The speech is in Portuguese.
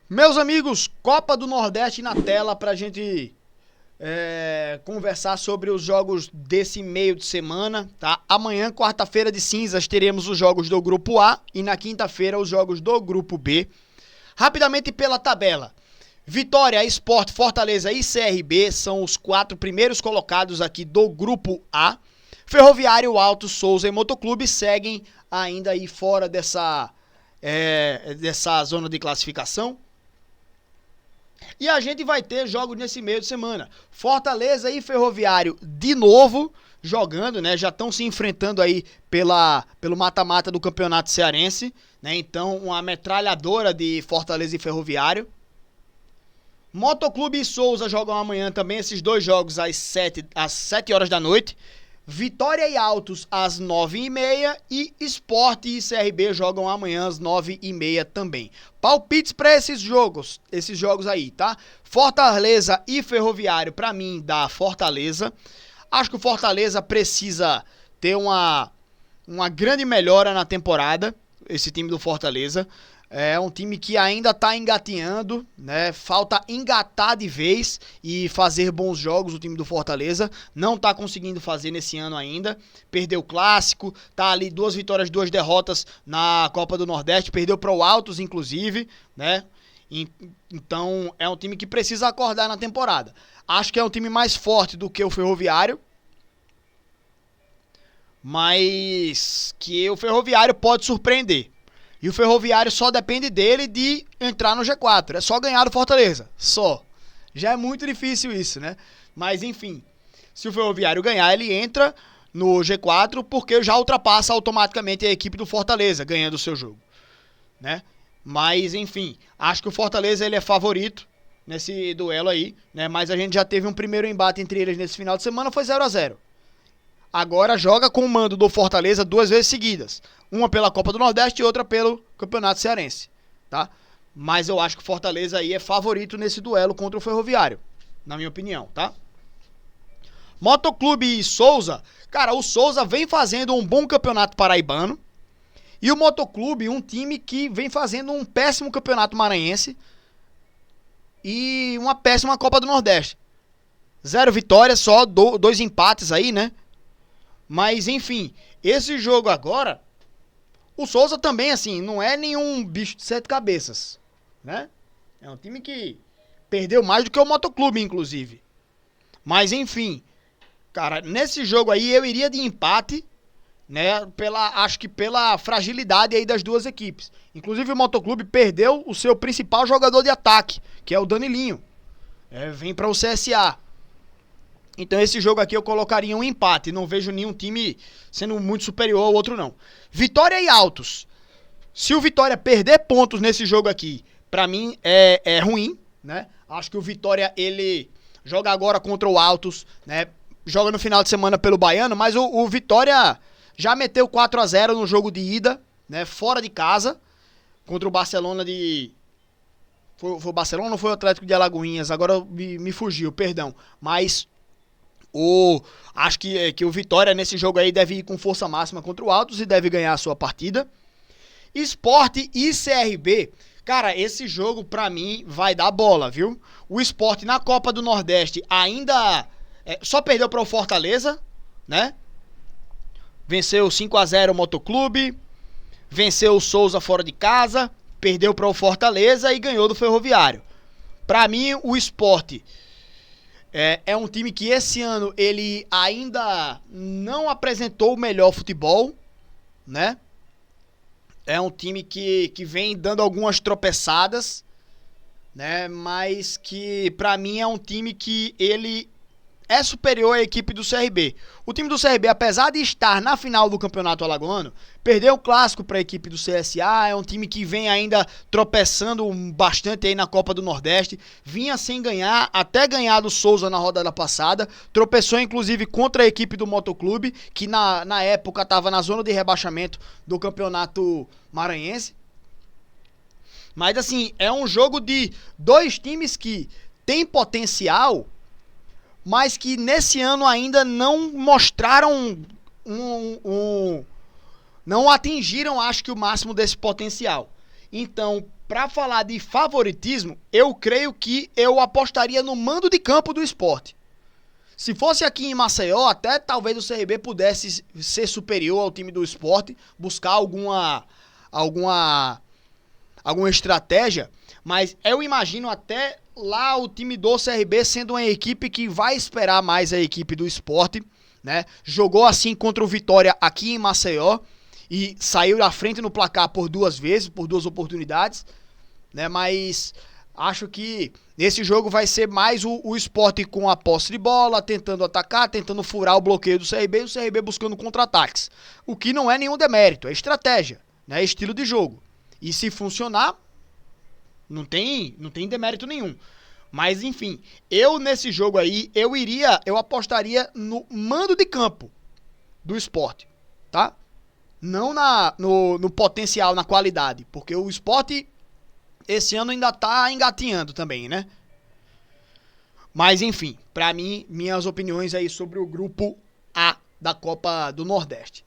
Meus amigos, Copa do Nordeste na tela pra gente conversar sobre os jogos desse meio de semana, tá? Amanhã, quarta-feira de cinzas, teremos os jogos do Grupo A e na quinta-feira os jogos do Grupo B. Rapidamente pela tabela. Vitória, Sport, Fortaleza e CRB são os 4 primeiros colocados aqui do Grupo A. Ferroviário, Altos, Souza e Motoclube seguem ainda aí fora dessa zona de classificação. E a gente vai ter jogos nesse meio de semana. Fortaleza e Ferroviário de novo jogando, né? Já estão se enfrentando aí pelo mata-mata do Campeonato Cearense, né? Então, uma metralhadora de Fortaleza e Ferroviário. Motoclube e Souza jogam amanhã também esses dois jogos às 7 horas da noite. Vitória e Altos às 9h30 e Sport e CRB jogam amanhã às 9h30 também. Palpites para esses jogos aí, tá? Fortaleza e Ferroviário, para mim, dá Fortaleza. Acho que o Fortaleza precisa ter uma grande melhora na temporada, esse time do Fortaleza. É um time que ainda tá engatinhando, né? Falta engatar de vez e fazer bons jogos o time do Fortaleza. Não tá conseguindo fazer nesse ano ainda. Perdeu o Clássico, tá ali 2 vitórias, 2 derrotas na Copa do Nordeste. Perdeu para o Altos, inclusive, né? Então é um time que precisa acordar na temporada. Acho que é um time mais forte do que o Ferroviário. Mas que o Ferroviário pode surpreender. E o Ferroviário só depende dele de entrar no G4. É só ganhar do Fortaleza. Só. Já é muito difícil isso, né? Mas, enfim. Se o Ferroviário ganhar, ele entra no G4 porque já ultrapassa automaticamente a equipe do Fortaleza, ganhando o seu jogo, né? Mas, enfim. Acho que o Fortaleza ele é favorito nesse duelo aí, né? Mas a gente já teve um primeiro embate entre eles nesse final de semana, foi 0-0. Agora joga com o mando do Fortaleza 2 vezes seguidas. Uma pela Copa do Nordeste e outra pelo Campeonato Cearense, tá? Mas eu acho que o Fortaleza aí é favorito nesse duelo contra o Ferroviário, na minha opinião, tá? Motoclube e Souza, cara, o Souza vem fazendo um bom campeonato paraibano e o Motoclube, um time que vem fazendo um péssimo campeonato maranhense e uma péssima Copa do Nordeste. 0 vitórias, só 2 empates aí, né? Mas, enfim, esse jogo agora, o Souza também, assim, não é nenhum bicho de 7 cabeças, né? É um time que perdeu mais do que o Motoclube, inclusive. Mas, enfim, cara, nesse jogo aí eu iria de empate, né? Acho que pela fragilidade aí das duas equipes. Inclusive o Motoclube perdeu o seu principal jogador de ataque, que é o Danilinho. Vem para o CSA. Então esse jogo aqui eu colocaria um empate. Não vejo nenhum time sendo muito superior ao outro, não. Vitória e Altos. Se o Vitória perder pontos nesse jogo aqui, pra mim é ruim, né? Acho que o Vitória, ele joga agora contra o Altos, né? Joga no final de semana pelo Baiano, mas o Vitória já meteu 4-0 no jogo de ida, né? Fora de casa, contra o Barcelona de... Foi o Barcelona ou foi o Atlético de Alagoinhas? Agora me fugiu, perdão. Mas... acho que o Vitória nesse jogo aí deve ir com força máxima contra o Altos e deve ganhar a sua partida. Sport e CRB. Cara, esse jogo pra mim vai dar bola, viu? O Sport na Copa do Nordeste ainda só perdeu para o Fortaleza, né? Venceu 5-0 o Motoclube, venceu o Souza fora de casa, perdeu para o Fortaleza e ganhou do Ferroviário. Pra mim, o Sport... É um time que esse ano ele ainda não apresentou o melhor futebol, né? É um time que vem dando algumas tropeçadas, né? Mas que pra mim é um time que ele é superior à equipe do CRB. O time do CRB, apesar de estar na final do Campeonato Alagoano, perdeu o clássico para a equipe do CSA. É um time que vem ainda tropeçando bastante aí na Copa do Nordeste. Vinha sem ganhar, até ganhar do Souza na rodada passada. Tropeçou inclusive contra a equipe do Motoclube, que na época estava na zona de rebaixamento do Campeonato Maranhense. Mas assim, é um jogo de 2 times que têm potencial, mas que nesse ano ainda não mostraram não atingiram, acho que, o máximo desse potencial. Então, pra falar de favoritismo, eu creio que eu apostaria no mando de campo do Sport. Se fosse aqui em Maceió, até talvez o CRB pudesse ser superior ao time do Sport, buscar alguma estratégia, mas eu imagino até lá o time do CRB sendo uma equipe que vai esperar mais a equipe do Sport, né? Jogou assim contra o Vitória aqui em Maceió e saiu à frente no placar por 2 vezes, por 2 oportunidades, né? Mas acho que nesse jogo vai ser mais o Sport com a posse de bola, tentando atacar, tentando furar o bloqueio do CRB e o CRB buscando contra-ataques. O que não é nenhum demérito, é estratégia, né? É estilo de jogo. E se funcionar, não tem demérito nenhum. Mas enfim, eu nesse jogo aí, eu apostaria no mando de campo do Sport, tá? Não no potencial, na qualidade, porque o Sport esse ano ainda tá engatinhando também, né? Mas enfim, pra mim, minhas opiniões aí sobre o grupo A da Copa do Nordeste.